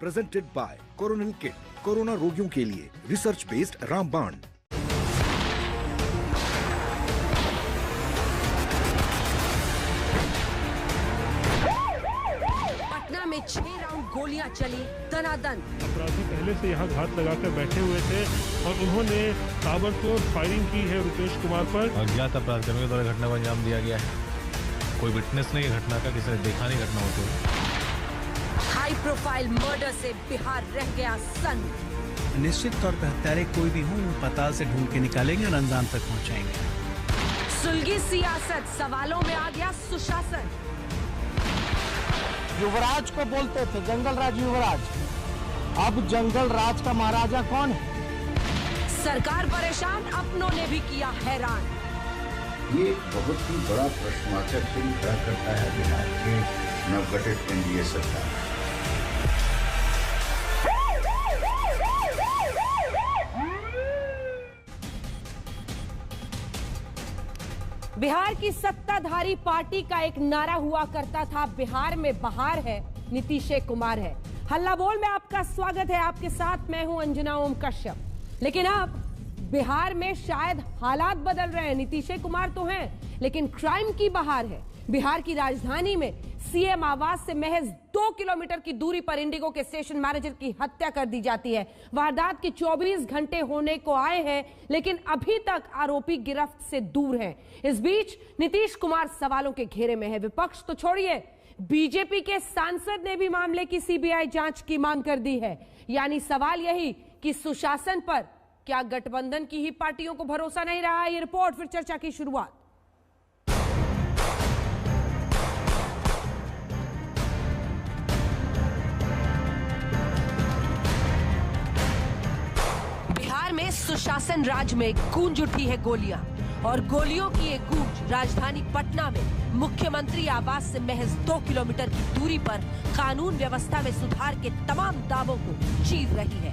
Presented by Coronil kit, corona रोगियों के लिए रिसर्च बेस्ड रामबाण। पटना में 6 राउंड गोलियां चली दनादन। अपराधी पहले से यहाँ घात लगाकर बैठे हुए थे और उन्होंने ताबड़तोड़ फायरिंग की है रुपेश कुमार पर। अज्ञात अपराध कर्मियों द्वारा घटना को अंजाम दिया गया है। कोई विटनेस नहीं है घटना का, किसी ने देखा नहीं घटना होते हुए। हाई प्रोफाइल मर्डर से बिहार रह गया सन्न। निश्चित तौर पर हत्यारे कोई भी हो, पताल से ढूंढ के निकालेंगे और अंजाम तक पहुंचाएंगे। सुलगी सियासत, सवालों में आ गया सुशासन। युवराज को बोलते थे जंगल राज युवराज, अब जंगल राज का महाराजा कौन है? सरकार परेशान, अपनों ने भी किया हैरान। ये बहुत ही बड़ा प्रश्नवाचक चिन्ह खड़ा करता है बिहार के नवगठित एनडीए सरकार। बिहार की सत्ताधारी पार्टी का एक नारा हुआ करता था, बिहार में बहार है, नीतीश कुमार है। हल्ला बोल में आपका स्वागत है, आपके साथ मैं हूं अंजना ओम कश्यप। लेकिन अब बिहार में शायद हालात बदल रहे हैं। नीतीश कुमार तो हैं, लेकिन क्राइम की बहार है। बिहार की राजधानी में सीएम आवास से महज 2 किलोमीटर की दूरी पर इंडिगो के स्टेशन मैनेजर की हत्या कर दी जाती है। वारदात के 24 घंटे होने को आए हैं, लेकिन अभी तक आरोपी गिरफ्त से दूर हैं। इस बीच नीतीश कुमार सवालों के घेरे में है। विपक्ष तो छोड़िए, बीजेपी के सांसद ने भी मामले की सीबीआई जांच की मांग कर दी है। यानी सवाल यही कि सुशासन पर क्या गठबंधन की ही पार्टियों को भरोसा नहीं रहा? ये रिपोर्ट, फिर चर्चा की शुरुआत। बिहार में सुशासन राज में गूंज उठी है गोलियां, और गोलियों की एक गूंज राजधानी पटना में मुख्यमंत्री आवास से महज 2 किलोमीटर की दूरी पर कानून व्यवस्था में सुधार के तमाम दावों को चीर रही है।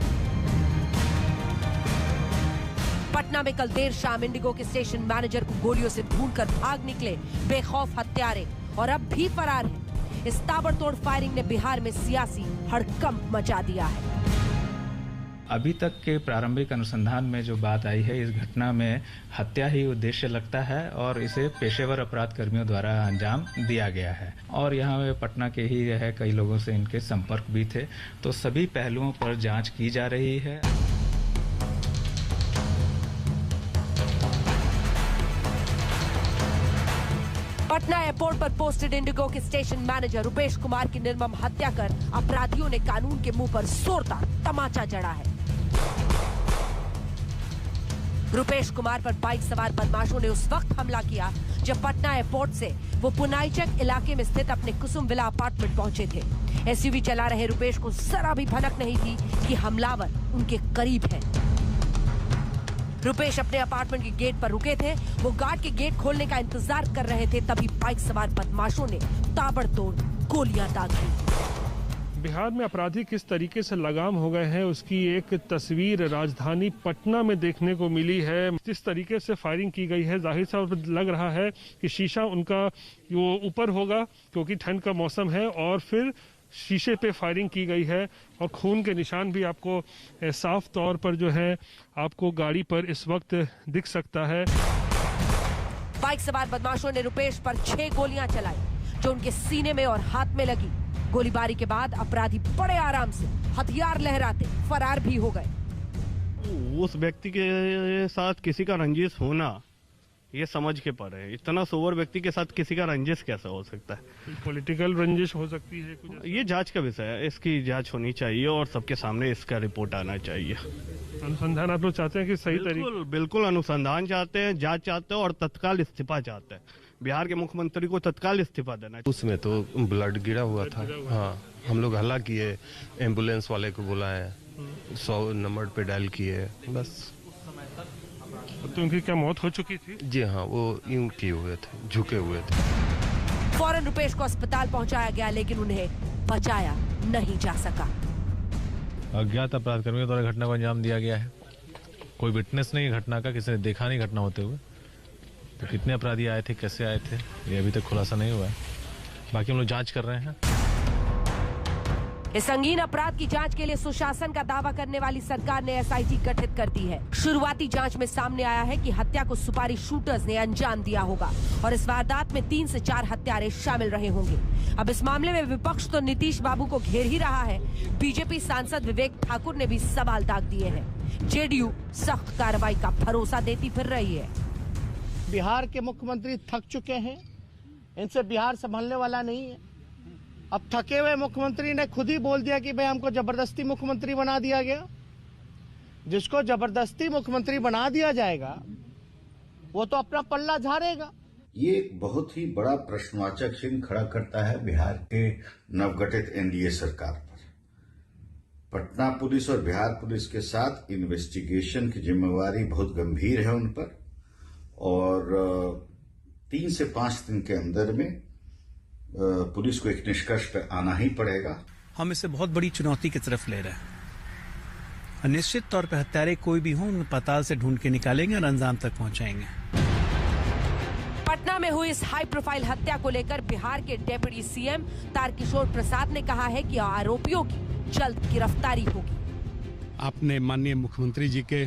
पटना में कल देर शाम इंडिगो के स्टेशन मैनेजर को गोलियों से ढूंढकर भाग निकले बेखौफ हत्यारे, और अब भी फरार हैं। इस ताबड़तोड़ फायरिंग ने बिहार में सियासी हड़कंप मचा दिया है। अभी तक के प्रारंभिक अनुसंधान में जो बात आई है, इस घटना में हत्या ही उद्देश्य लगता है और इसे पेशेवर अपराध कर्मियों द्वारा अंजाम दिया गया है। और यहाँ पटना के ही है, कई लोगों से इनके संपर्क भी थे, तो सभी पहलुओं पर जांच की जा रही है। पटना एयरपोर्ट पर पोस्टेड इंडिगो के स्टेशन मैनेजर रुपेश कुमार की निर्मम हत्या कर अपराधियों ने कानून के मुंह पर जोरदार तमाचा जड़ा है। रुपेश कुमार पर बाइक सवार बदमाशों ने उस वक्त हमला किया जब पटना एयरपोर्ट से वो पुनाईचक इलाके में स्थित अपने कुसुम विला अपार्टमेंट पहुंचे थे। एसयूवी चला रहे रुपेश को जरा भी भनक नहीं थी कि हमलावर उनके करीब है। रुपेश अपने अपार्टमेंट के गेट पर रुके थे। वो गार्ड के गेट खोलने का इंतजार कर रहे थे, तभी बाइक सवार बदमाशों ने ताबड़तोड़ गोलियां दाग दी। बिहार में अपराधी किस तरीके से लगाम हो गए हैं, उसकी एक तस्वीर राजधानी पटना में देखने को मिली है। जिस तरीके से फायरिंग की गई है, जाहिर सा लग रहा है कि शीशा उनका वो ऊपर होगा क्योंकि ठंड का मौसम है, और फिर शीशे पे फायरिंग की गई है और खून के निशान भी आपको साफ तौर पर जो है आपको गाड़ी पर इस वक्त दिख सकता है। बाइक सवार बदमाशों ने रुपेश पर 6 गोलियां चलाई, जो उनके सीने में और हाथ में लगी। गोलीबारी के बाद अपराधी बड़े आराम से हथियार लहराते फरार भी हो गए। उस व्यक्ति के साथ किसी का रंजिश होना ये समझ के पर है। इतना सोवर व्यक्ति के साथ किसी का रंजिश कैसा हो सकता है? पॉलिटिकल रंजिश हो सकती है कुछ? ये जांच का विषय है, इसकी जांच होनी चाहिए और सबके सामने इसका रिपोर्ट आना चाहिए। अनुसंधान आप लोग चाहते हैं कि सही तरीके? बिल्कुल अनुसंधान चाहते हैं, जांच चाहते हैं और तत्काल इस्तीफा चाहते हैं। बिहार के मुख्यमंत्री को तत्काल इस्तीफा देना चाहिए। उसमें तो ब्लड गिरा हुआ था। हाँ, हम लोग हल्ला किए, एम्बुलेंस वाले को बुलाए, 100 नंबर पे डायल किए, बस। तो उनकी क्या मौत हो चुकी थी? जी हाँ, वो यूं किए हुए थे, झुके हुए थे। फौरन रुपेश को अस्पताल पहुंचाया गया, लेकिन उन्हें बचाया नहीं जा सका। अज्ञात अपराध कर्मियों द्वारा घटना को अंजाम दिया गया है। कोई विटनेस नहीं है घटना का, किसी ने देखा नहीं घटना होते हुए। तो कितने अपराधी आए थे, कैसे आए थे, ये अभी तक खुलासा नहीं हुआ है। बाकी हम लोग जांच कर रहे हैं। इस संगीन अपराध की जांच के लिए सुशासन का दावा करने वाली सरकार ने एसआईटी गठित कर दी है। शुरुआती जांच में सामने आया है कि हत्या को सुपारी शूटर्स ने अंजाम दिया होगा और इस वारदात में 3 से 4 हत्यारे शामिल रहे होंगे। अब इस मामले में विपक्ष तो नीतीश बाबू को घेर ही रहा है, बीजेपी सांसद विवेक ठाकुर ने भी सवाल दाग दिए हैं। जेडीयू सख्त कार्रवाई का भरोसा देती फिर रही है। बिहार के मुख्यमंत्री थक चुके हैं, इनसे बिहार संभलने वाला नहीं है। अब थके हुए मुख्यमंत्री ने खुद ही बोल दिया कि भाई हमको जबरदस्ती मुख्यमंत्री बना दिया गया। जिसको जबरदस्ती मुख्यमंत्री बना दिया जाएगा वो तो अपना पल्ला झाड़ेगा। ये एक बहुत ही बड़ा प्रश्नवाचक चिन्ह खड़ा करता है बिहार के नवगठित एनडीए सरकार पर। पटना पुलिस और बिहार पुलिस के साथ इन्वेस्टिगेशन की जिम्मेवारी बहुत गंभीर है उन पर, और 3 से 5 दिन के अंदर में पुलिस को एक निष्कर्ष पर आना ही पड़ेगा। हम इसे बहुत बड़ी चुनौती की तरफ ले रहे हैं। निश्चित तौर पर हत्यारे कोई भी हों, उन्हें पताल से ढूंढ के निकालेंगे और अंजाम तक पहुंचाएंगे। पटना में हुई इस हाई प्रोफाइल हत्या को लेकर बिहार के डेप्यूटी सीएम तारकिशोर प्रसाद ने कहा है कि आरोपियों की जल्द गिरफ्तारी होगी। आपने माननीय मुख्यमंत्री जी के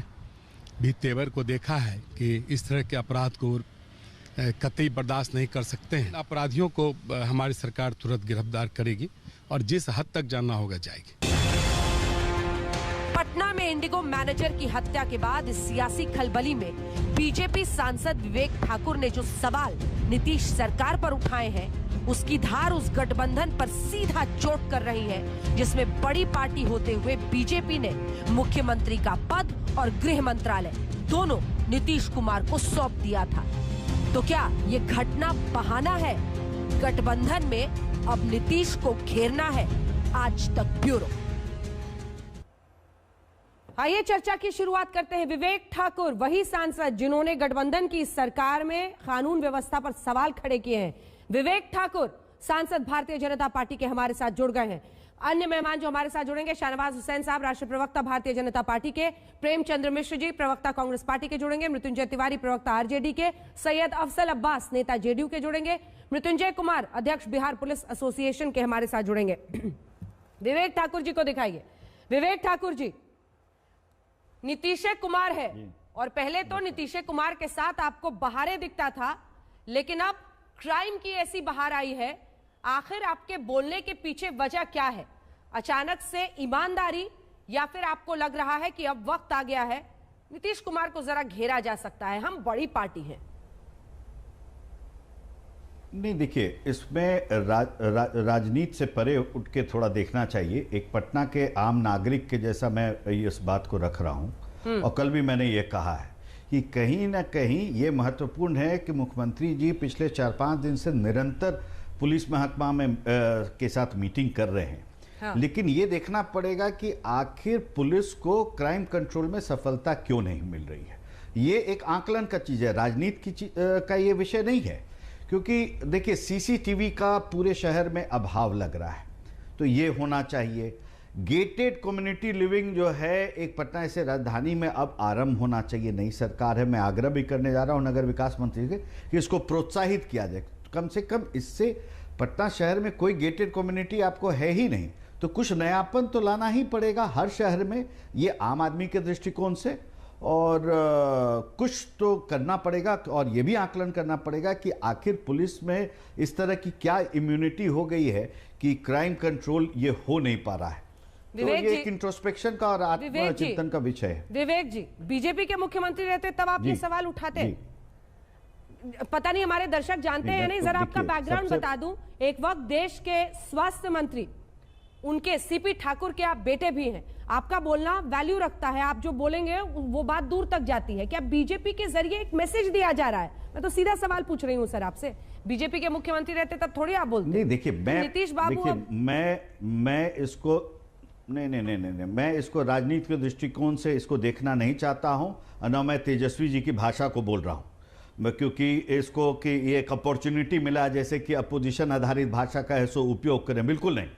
भी तेवर को देखा है कि इस तरह के अपराध को कतई बर्दाश्त नहीं कर सकते हैं। अपराधियों को हमारी सरकार तुरंत गिरफ्तार करेगी और जिस हद तक जाना होगा जाएगी। पटना में इंडिगो मैनेजर की हत्या के बाद इस सियासी खलबली में बीजेपी सांसद विवेक ठाकुर ने जो सवाल नीतीश सरकार पर उठाए हैं, उसकी धार उस गठबंधन पर सीधा चोट कर रही है जिसमें बड़ी पार्टी होते हुए बीजेपी ने मुख्यमंत्री का पद और गृह मंत्रालय दोनों नीतीश कुमार को सौंप दिया था। तो क्या ये घटना बहाना है? गठबंधन में अब नीतीश को घेरना है। आज तक ब्यूरो। आइए चर्चा की शुरुआत करते हैं। विवेक ठाकुर, वही सांसद जिन्होंने गठबंधन की सरकार में कानून व्यवस्था पर सवाल खड़े किए हैं। विवेक ठाकुर सांसद भारतीय जनता पार्टी के हमारे साथ जुड़ गए हैं। अन्य मेहमान जो हमारे साथ जुड़ेंगे, शाहनवाज हुसैन साहब राष्ट्रीय प्रवक्ता भारतीय जनता पार्टी के, प्रेमचंद्र मिश्र जी प्रवक्ता कांग्रेस पार्टी के जुड़ेंगे, मृत्युंजय तिवारी प्रवक्ता आरजेडी के, सैयद अफजल अब्बास नेता जेडीयू के जुड़ेंगे, मृत्युंजय कुमार अध्यक्ष बिहार पुलिस एसोसिएशन के हमारे साथ जुड़ेंगे। विवेक ठाकुर जी को दिखाइए। विवेक ठाकुर जी, नीतीश कुमार है और पहले तो नीतीश कुमार के साथ आपको बहारें दिखता था, लेकिन अब क्राइम की ऐसी बहार आई है। आखिर आपके बोलने के पीछे वजह क्या है? अचानक से ईमानदारी, या फिर आपको लग रहा है कि अब वक्त आ गया है, नीतीश कुमार को जरा घेरा जा सकता है, हम बड़ी पार्टी हैं? नहीं, देखिए, इसमें राजनीति से परे उठ के थोड़ा देखना चाहिए। एक पटना के आम नागरिक के जैसा मैं इस बात को रख रहा हूं, और कल भी मैंने ये कहा है कि कहीं ना कहीं ये महत्वपूर्ण है कि मुख्यमंत्री जी पिछले 4-5 दिन से निरंतर पुलिस महकमा में के साथ मीटिंग कर रहे हैं। हाँ। लेकिन ये देखना पड़ेगा कि आखिर पुलिस को क्राइम कंट्रोल में सफलता क्यों नहीं मिल रही है। ये एक आकलन का चीज़ है, राजनीति का ये विषय नहीं है। क्योंकि देखिए, सीसीटीवी का पूरे शहर में अभाव लग रहा है, तो ये होना चाहिए। गेटेड कम्युनिटी लिविंग जो है एक पटना से राजधानी में अब आरंभ होना चाहिए। नई सरकार है, मैं आग्रह भी करने जा रहा हूँ नगर विकास मंत्री से कि इसको प्रोत्साहित किया जाए। कम से कम इससे पटना शहर में कोई गेटेड कम्युनिटी आपको है ही नहीं, तो कुछ नयापन तो लाना ही पड़ेगा हर शहर में, ये आम आदमी के दृष्टिकोण से। और कुछ तो करना पड़ेगा, और ये भी आकलन करना पड़ेगा कि आखिर पुलिस में इस तरह की क्या इम्यूनिटी हो गई है कि क्राइम कंट्रोल ये हो नहीं पा रहा है। तो ये एक इंट्रोस्पेक्शन का और आत्मचिंतन का विषय है। विवेक जी, बीजेपी के मुख्यमंत्री रहते तब आप ये सवाल उठाते? पता नहीं हमारे दर्शक जानते हैं नहीं, जरा आपका बैकग्राउंड बता दूं। एक वक्त देश के स्वास्थ्य मंत्री, उनके सीपी ठाकुर के आप बेटे भी हैं। आपका बोलना वैल्यू रखता है, आप जो बोलेंगे वो बात दूर तक जाती है। क्या बीजेपी के जरिए एक मैसेज दिया जा रहा है? मैं तो सीधा सवाल पूछ रही हूं सर आपसे। बीजेपी के मुख्यमंत्री रहते तब थोड़ी आप बोलते? नहीं, देखिए, नीतीश बाबू, मैं इसको नहीं, मैं इसको राजनीति के दृष्टिकोण से इसको देखना नहीं चाहता हूं, न मैं तेजस्वी जी की भाषा को बोल रहा हूं, क्योंकि इसको कि ये एक अपॉर्चुनिटी मिला जैसे कि अपोजिशन आधारित भाषा का है सो उपयोग करें, बिल्कुल नहीं।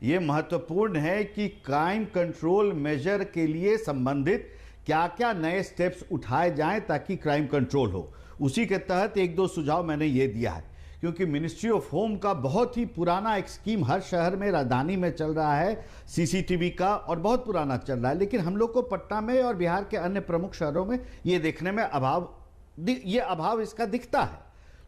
ये महत्वपूर्ण है कि क्राइम कंट्रोल मेजर के लिए संबंधित क्या क्या नए स्टेप्स उठाए जाएं ताकि क्राइम कंट्रोल हो। उसी के तहत 1-2 सुझाव मैंने ये दिया है, क्योंकि मिनिस्ट्री ऑफ होम का बहुत ही पुराना एक स्कीम हर शहर में, राजधानी में चल रहा है सीसीटीवी का, और बहुत पुराना चल रहा है। लेकिन हम लोग को पटना में और बिहार के अन्य प्रमुख शहरों में ये देखने में अभाव इसका दिखता है।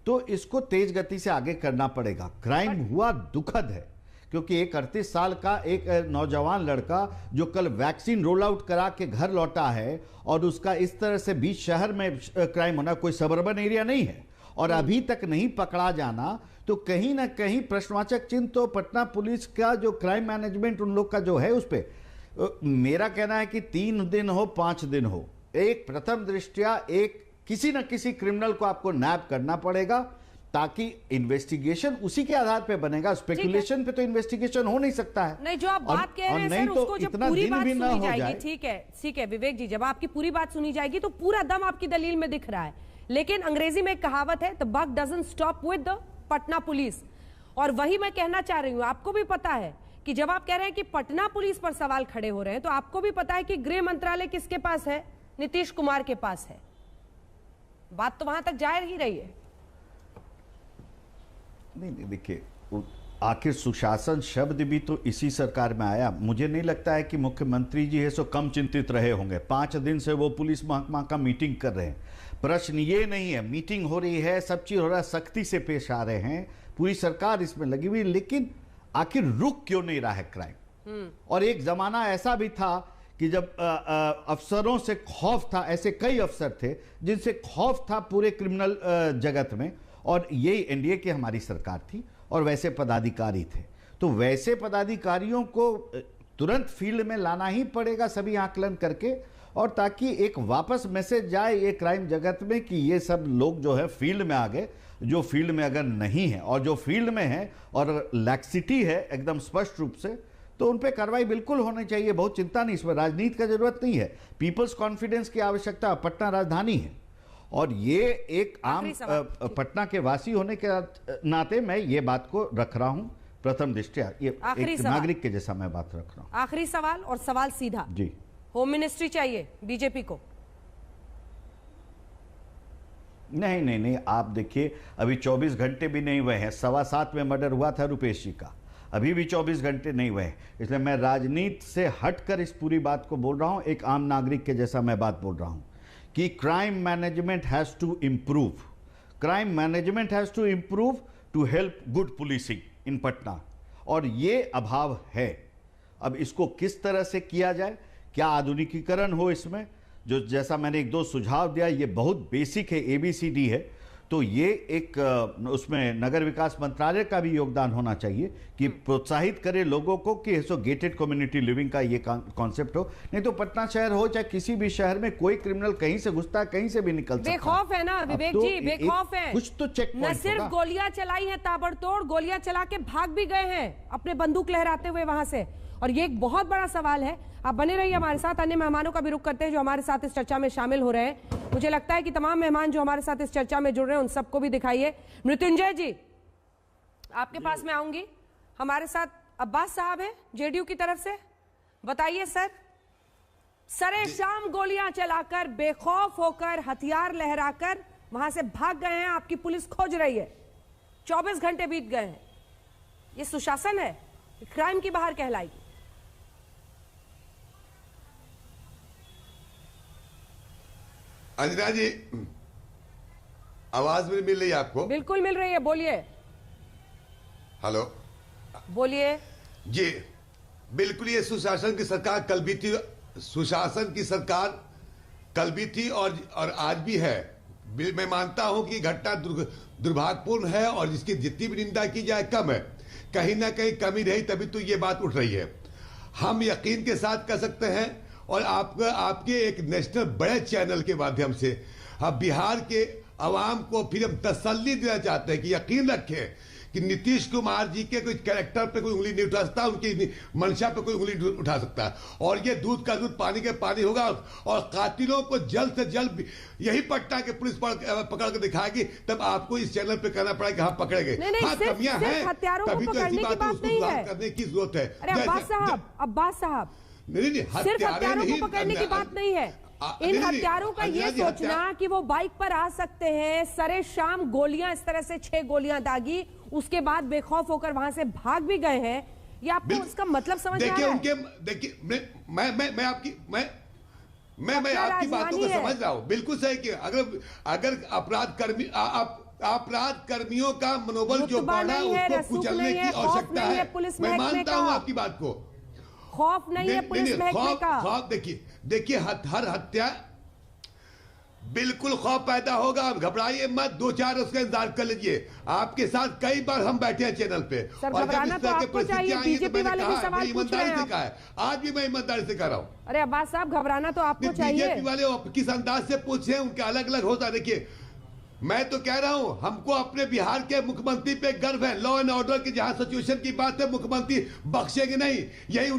तो इसको तेज गति से आगे करना पड़ेगा। क्राइम हुआ दुखद है, क्योंकि एक 38 साल का एक नौजवान लड़का जो कल वैक्सीन रोल आउट करा के घर लौटा है, और उसका इस तरह से बीच शहर में क्राइम होना, कोई सबर्बन एरिया नहीं है, और अभी तक नहीं पकड़ा जाना, तो कहीं ना कहीं प्रश्नवाचक चिन्ह तो पटना पुलिस का जो क्राइम मैनेजमेंट उन लोग का जो है उस पर। मेरा कहना है कि 3 दिन हो 5 दिन हो, एक प्रथम दृष्टया एक किसी न किसी क्रिमिनल को आपको नैप करना पड़ेगा, ताकि इन्वेस्टिगेशन उसी के आधार पे बनेगा। स्पेकुलेशन पे तो इन्वेस्टिगेशन हो नहीं सकता है। नहीं, जो आप बात कह रहे हैं सर, तो उसको जब पूरी बात सुनी जाएगी, ठीक है विवेक जी, जब आपकी पूरी बात सुनी जाएगी तो पूरा दम आपकी दलील में दिख रहा है। लेकिन अंग्रेजी में एक कहावत है, the buck doesn't stop with the Patna police, और वही मैं कहना चाह रही हूं। आपको भी पता है कि जब आप कह रहे हैं कि पटना पुलिस पर सवाल खड़े हो रहे हैं, तो आपको भी पता है कि गृह मंत्रालय किसके पास है? नीतीश कुमार के पास है। बात तो वहां तक जा ही रही है। नहीं, देखिए, आखिर सुशासन शब्द भी तो इसी सरकार में आया। मुझे नहीं लगता है कि मुख्यमंत्री जी है सो कम चिंतित रहे होंगे। 5 दिन से वो पुलिस महकमा का मीटिंग कर रहे हैं। प्रश्न ये नहीं है, मीटिंग हो रही है, सब चीज हो रहा है, सख्ती से पेश आ रहे हैं, पूरी सरकार इसमें लगी हुई, लेकिन आखिर रुक क्यों नहीं रहा है क्राइम? और एक जमाना ऐसा भी था कि जब अफसरों से खौफ था, ऐसे कई अफसर थे जिनसे खौफ था पूरे क्रिमिनल जगत में, और यही एनडीए की हमारी सरकार थी, और वैसे पदाधिकारी थे। तो वैसे पदाधिकारियों को तुरंत फील्ड में लाना ही पड़ेगा, सभी आकलन करके, और ताकि एक वापस मैसेज जाए ये क्राइम जगत में कि ये सब लोग जो है फील्ड में आ गए, जो फील्ड में अगर नहीं है, और जो फील्ड में है और लैक्सिटी है एकदम स्पष्ट रूप से, तो उन पे कार्रवाई बिल्कुल होनी चाहिए। बहुत चिंता नहीं, इसमें राजनीति का जरूरत नहीं है। पीपल्स कॉन्फिडेंस की आवश्यकता, पटना राजधानी है, और ये एक आम पटना के वासी होने के नाते मैं ये बात को रख रहा हूं प्रथम दृष्टया, ये एक नागरिक के जैसा मैं बात रख रहा हूं। आखिरी सवाल, और सवाल सीधा जी, होम मिनिस्ट्री चाहिए बीजेपी को? नहीं, आप देखिए, अभी 24 घंटे भी नहीं हुए हैं। 7:15 में मर्डर हुआ था रुपेश जी का, अभी भी 24 घंटे नहीं हुए हैं। इसलिए मैं राजनीति से हटकर इस पूरी बात को बोल रहा हूं, एक आम नागरिक के जैसा मैं बात बोल रहा हूं कि crime management has to improve, crime management has to improve to help good policing in Patna, और ये अभाव है। अब इसको किस तरह से किया जाए, क्या आधुनिकीकरण हो इसमें, जो जैसा मैंने 1-2 सुझाव दिया, ये बहुत बेसिक है, ABCD है, तो ये एक उसमें नगर विकास मंत्रालय का भी योगदान होना चाहिए कि प्रोत्साहित करे लोगों को कि ऐसो गेटेड कम्युनिटी लिविंग का ये कॉन्सेप्ट हो। नहीं तो पटना शहर हो चाहे किसी भी शहर में, कोई क्रिमिनल कहीं से घुसता है, कहीं से भी निकल सकता है। बेखौफ है ना विवेक तो जी, बेखौफ है। कुछ तो चेक न सिर्फ गोलियां चलाई हैं, ताबड़तोड़ गोलियां चला के भाग भी गए हैं अपने बंदूक लहराते हुए वहां से, और ये एक बहुत बड़ा सवाल है। आप बने रहिए हमारे साथ, अन्य मेहमानों का भी रुख करते हैं जो हमारे साथ इस चर्चा में शामिल हो रहे हैं। मुझे लगता है कि तमाम मेहमान जो हमारे साथ इस चर्चा में जुड़ रहे हैं उन सबको भी दिखाइए। मृत्युंजय जी, आपके पास में आऊंगी। हमारे साथ अब्बास साहब है जेडीयू की तरफ से, बताइए सर, सरेशाम गोलियां चलाकर, बेखौफ होकर, हथियार लहराकर वहां से भाग गए हैं, आपकी पुलिस खोज रही है, 24 घंटे बीत गए हैं, ये सुशासन है? क्राइम की बाहर कहलाएगी? अंजना जी, आवाज मिल रही है आपको? बिल्कुल मिल रही है, बोलिए। हेलो, बोलिए जी। बिल्कुल, ये सुशासन की सरकार कल भी थी, सुशासन की सरकार कल भी थी और आज भी है। मैं मानता हूं कि घटना दुर्भाग्यपूर्ण है और इसकी जितनी भी निंदा की जाए कम है। कहीं ना कहीं कमी रही तभी तो ये बात उठ रही है। हम यकीन के साथ कह सकते हैं, और आपके एक नेशनल बड़े चैनल के माध्यम से हम बिहार के अवाम को फिर हम तसल्ली देना चाहते हैं कि यकीन रखें कि नीतीश कुमार जी के कोई कैरेक्टर पे कोई उंगली नहीं उठा सकता, उनकी मंशा पे कोई उंगली नहीं उठा सकता, और ये दूध का दूध पानी के पानी होगा, और कातिलों को जल्द से जल्द यही पटना के पुलिस पकड़ के दिखाएगी, तब आपको इस चैनल पे कहना पड़ेगा हाँ पकड़े गए। हाँ, कमियां हैं, तभी तो ऐसी बातें सुधार करने की जरूरत है। अब्बास साहब, नहीं, सिर्फ हत्यारों को पकड़ने की बात नहीं है, इन हत्यारों का ये सोचना कि वो बाइक पर आ सकते हैं, सरे शाम गोलियां इस तरह से 6 गोलियां दागी, उसके बाद बेखौफ होकर वहां से भाग भी गए हैं, ये आपको उसका मतलब समझ में आ रहा है? देखिए मैं आपकी बातों को समझ रहा हूं, बिल्कुल सही कि अगर अपराध कर्मियों का मनोबल जो बढ़ा उसको कुचलने की आवश्यकता है, मैं मानता हूं आपकी बात को। खौफ नहीं है पुलिस महकमे का। खौफ देखिए हर हत्या बिल्कुल खौफ पैदा होगा, आप घबराइए मत, 2-4 उसका इंतजार कर लीजिए। आपके साथ कई बार हम बैठे हैं चैनल पे और जब इस तरह की परिस्थिति आई है तो मैंने कहा, ईमानदारी से कहा है, आज भी मैं ईमानदारी से कह रहा हूँ। अरे अब्बास साहब, घबराना तो आपको चाहिए। बीजेपी वाले किस अंदाज से पूछे, उनके अलग अलग होता। देखिए मैं तो कह रहा हूं, हमको अपने बिहार के मुख्यमंत्री पे गर्व है। लॉ एंड ऑर्डर की जहां सिचुएशन की बात है, मुख्यमंत्री बख्शेंगे नहीं, यही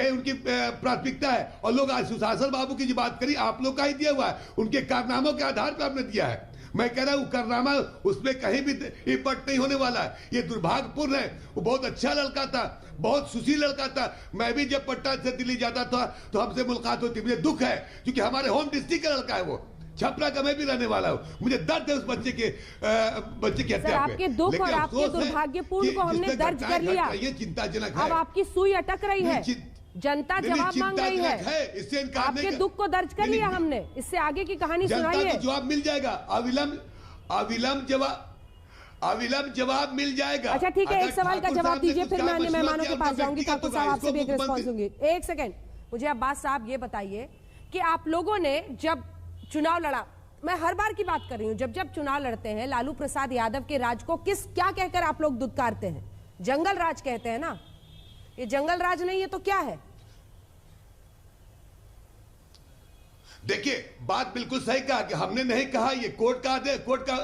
उनकी प्राथमिकता है। और लोग आज सुशासन बाबू की जो बात करी, आप लोग का ही दिया हुआ है, उनके कारनामों के आधार पर आपने दिया है। मैं कह रहा हूं कारनामा उसमें कहीं भी इपट नहीं होने वाला है। ये दुर्भाग्यपूर्ण है। वो बहुत अच्छा लड़का था, बहुत सुशील लड़का था। मैं भी जब पटना से दिल्ली जाता था तो हमसे मुलाकात होती। मुझे दुख है क्योंकि हमारे होम डिस्ट्रिक्ट का लड़का है, वो छपरा का मैं भी रहने वाला हूँ। मुझे दर्द है उस बच्चे की हत्या पे। आपके दुख और आपके दुर्भाग्यपूर्ण को हमने दर्ज कर लिया। ये चिंताजनक है। अब आपकी सुई अटक रही है, जनता जवाब मांग रही है। इससे इनकार आपके दुख को दर्ज कर लिया हमने, इससे आगे की कहानी सुनाइए। जवाब मिल जाएगा, अविलंब जवाब मिल जाएगा। अच्छा ठीक है, एक सवाल का जवाब दीजिए, फिर मैं अन्य मेहमानों के पास जाऊंगी। ठाकुर साहब आपसे भी एक रिस्पॉन्स दूंगी। एक सेकंड, मुझे अब्बास साहब ये बताइए कि आप लोगों ने जब चुनाव लड़ा, मैं हर बार की बात कर रही हूं, जब चुनाव लड़ते हैं लालू प्रसाद यादव के राज को क्या कहकर आप लोग दुत्कारते हैं? जंगल राज कहते हैं ना। ये जंगल राज नहीं है तो क्या है? देखिए बात बिल्कुल सही कहा कि हमने नहीं कहा, ये कोर्ट का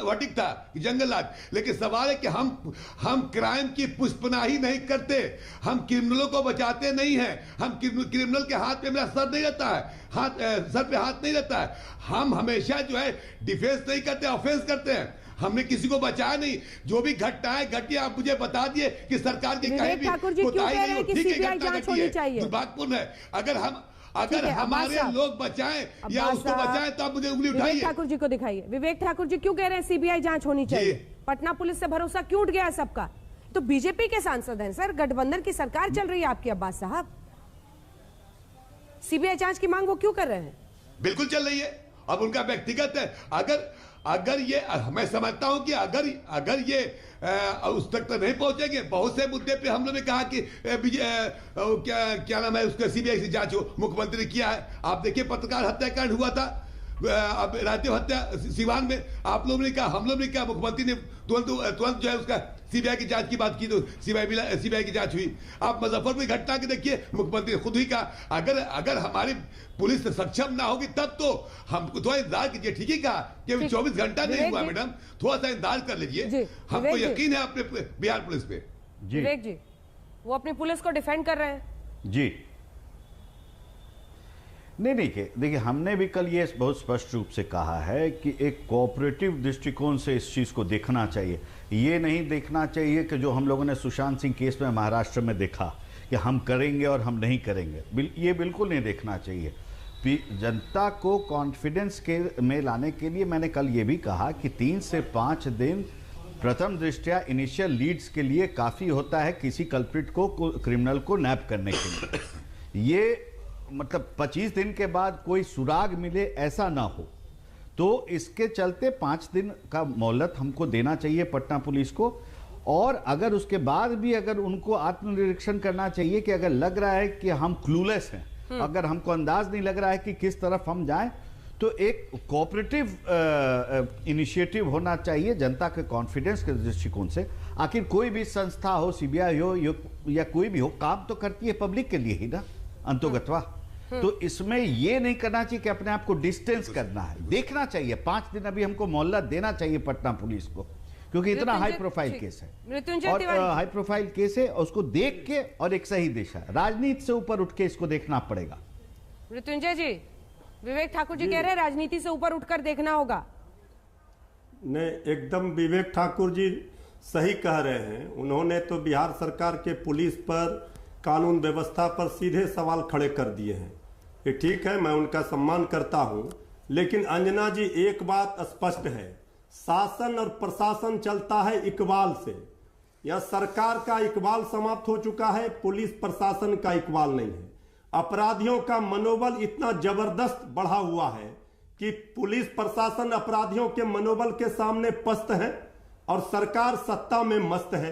वर्डिक्ट था कि जंगल राज। लेकिन सवाल है कि हम क्राइम की पुष्पनाही नहीं करते, हम क्रिमिनलों को बचाते नहीं हैं। हम क्रिमिनल के हाथ पे मेरा सर नहीं रहता है, सर पे हाथ नहीं रहता है। हम हमेशा जो है डिफेंस नहीं करते, ऑफेंस करते हैं। हमने किसी को बचाया नहीं। जो भी घटनाएं घटी आप मुझे बता दिए कि सरकार की कहीं भी कोताही नहीं हो, ठीक है, घटना घटी है, दुर्भाग्यपूर्ण है। अगर हमारे लोग बचाएं या उसको बचाएं तो आप मुझे उंगली उठाइए। विवेक ठाकुर जी को दिखाइए। विवेक ठाकुर जी क्यों कह रहे हैं सीबीआई जांच होनी चाहिए? पटना पुलिस से भरोसा क्यों उठ गया है सबका? तो बीजेपी के सांसद हैं सर, गठबंधन की सरकार चल रही है आपकी अब्बास साहब, सीबीआई जांच की मांग वो क्यों कर रहे हैं? बिल्कुल चल रही है, अब उनका व्यक्तिगत है। अगर ये मैं समझता हूं कि अगर ये उस तक तो नहीं पहुंचेंगे। बहुत से मुद्दे पे हम लोगों ने कहा कि क्या नाम है उसका सीबीआई से जांच हो, मुख्यमंत्री ने किया है। आप देखिए पत्रकार हत्याकांड हुआ था, अब राजीव हत्या सिवान में, आप लोगों ने कहा, हम लोग ने कहा, मुख्यमंत्री ने तुरंत जो है उसका सीबीआई की जांच की बात की तो सीबीआई की जांच हुई। आप मुजफ्फरपुर की घटना के देखिए, मुख्यमंत्री ने खुद ही कहा अगर हमारी पुलिस सक्षम ना होगी तब तो हमको थोड़ा इंतजार कीजिए। ठीक ही कहा कि 24 घंटा नहीं हुआ मैडम, थोड़ा सा इंतजार कर लीजिए। हमको यकीन है अपने बिहार पुलिस पे। विवेक जी, वो अपनी पुलिस को डिफेंड कर रहे हैं जी। नहीं देखिए हमने भी कल ये बहुत स्पष्ट रूप से कहा है कि एक कोऑपरेटिव दृष्टिकोण से इस चीज़ को देखना चाहिए। ये नहीं देखना चाहिए कि जो हम लोगों ने सुशांत सिंह केस में महाराष्ट्र में देखा कि हम करेंगे और हम नहीं करेंगे, ये बिल्कुल नहीं देखना चाहिए। जनता को कॉन्फिडेंस में लाने के लिए मैंने कल ये भी कहा कि 3 से 5 दिन प्रथम दृष्टया इनिशियल लीड्स के लिए काफ़ी होता है किसी कल्प्रिट को, क्रिमिनल को नैप करने के लिए। ये मतलब 25 दिन के बाद कोई सुराग मिले ऐसा ना हो, तो इसके चलते 5 दिन का मोहलत हमको देना चाहिए पटना पुलिस को। और अगर उसके बाद भी अगर उनको आत्मनिरीक्षण करना चाहिए कि अगर लग रहा है कि हम क्लूलेस हैं, अगर हमको अंदाज नहीं लग रहा है कि किस तरफ हम जाएं, तो एक कोऑपरेटिव इनिशिएटिव होना चाहिए जनता के कॉन्फिडेंस के दृष्टिकोण से। आखिर कोई भी संस्था हो, सीबीआई हो या कोई भी हो, काम तो करती है पब्लिक के लिए ही ना अंतोगत्वा। तो इसमें ये नहीं करना चाहिए कि अपने आप को डिस्टेंस करना है, देखना चाहिए 5 दिन अभी हमको मोहलत देना चाहिए पटना पुलिस को, क्योंकि इतना हाई प्रोफाइल केस है और हाई प्रोफाइल केस है, उसको देख के और एक सही दिशा, राजनीति से ऊपर उठ के इसको देखना पड़ेगा। मृत्युंजय जी, विवेक ठाकुर जी कह रहे हैं राजनीति से ऊपर उठकर देखना होगा। नहीं, एकदम विवेक ठाकुर जी सही कह रहे हैं। उन्होंने तो बिहार सरकार के पुलिस पर, कानून व्यवस्था पर सीधे सवाल खड़े कर दिए हैं। ये ठीक है, मैं उनका सम्मान करता हूं, लेकिन अंजना जी एक बात स्पष्ट है, शासन और प्रशासन चलता है इकबाल से। यह सरकार का इकबाल समाप्त हो चुका है, पुलिस प्रशासन का इकबाल नहीं है। अपराधियों का मनोबल इतना जबरदस्त बढ़ा हुआ है कि पुलिस प्रशासन अपराधियों के मनोबल के सामने पस्त है और सरकार सत्ता में मस्त है,